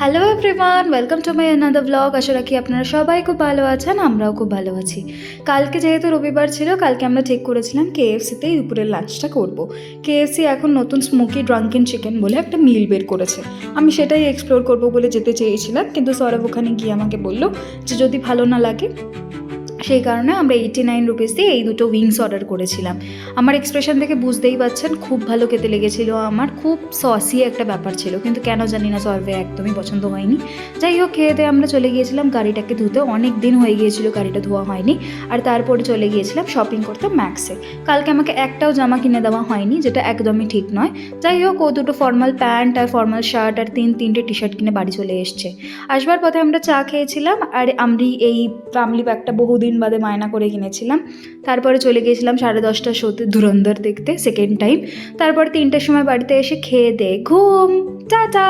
Hello everyone, welcome to my another blog. আশা রাখি আপনারা সবাই খুব ভালো আছেন, আমরাও খুব ভালো আছি। কালকে যেহেতু রবিবার ছিল, কালকে আমরা ঠিক করেছিলাম কেএফসিতেই দুপুরের লাঞ্চটা করব। কেএফসি এখন নতুন স্মোকি ড্রাঙ্কেন চিকেন বলে একটা মিল বের করেছে। আমি সেটাই এক্সপ্লোর করব বলে যেতে চেয়েছিলাম, কিন্তু সৌরভ ওখানে গিয়ে আমাকে বলল যে যদি ভালো না লাগে, সেই কারণে আমরা 89 রুপিস দিয়ে এই দুটো উইংস অর্ডার করেছিলাম। আমার এক্সপ্রেশন দেখে বুঝতেই পারছেন খুব ভালো খেতে লেগেছিলো। আমার খুব সসি একটা ব্যাপার ছিল, কিন্তু কেন জানি না সর্ভে একদমই পছন্দ হয়নি। যাই হোক, খেয়ে দিয়ে আমরা চলে গিয়েছিলাম গাড়িটাকে ধুতে। অনেক দিন হয়ে গিয়েছিল গাড়িটা ধোয়া হয়নি। আর তারপরে চলে গিয়েছিলাম শপিং করতে ম্যাক্সে। কালকে আমাকে একটাও জামা কিনে দেওয়া হয়নি, যেটা একদমই ঠিক নয়। যাই হোক, ও দুটো ফর্মাল প্যান্ট আর ফর্মাল শার্ট আর তিনটে টি শার্ট কিনে বাড়ি চলে এসছে। আসবার পথে আমরা চা খেয়েছিলাম, আর আমি এই ফ্যামিলি প্যাকটা বহুদিন বাদে বায়না করে কিনেছিলাম। তারপরে চলে গিয়েছিলাম 10:30টার শোতে ধুরন্ধর দেখতে, সেকেন্ড টাইম। তারপর 3টের সময় বাড়িতে এসে খেয়ে দিয়ে ঘুম। টাটা।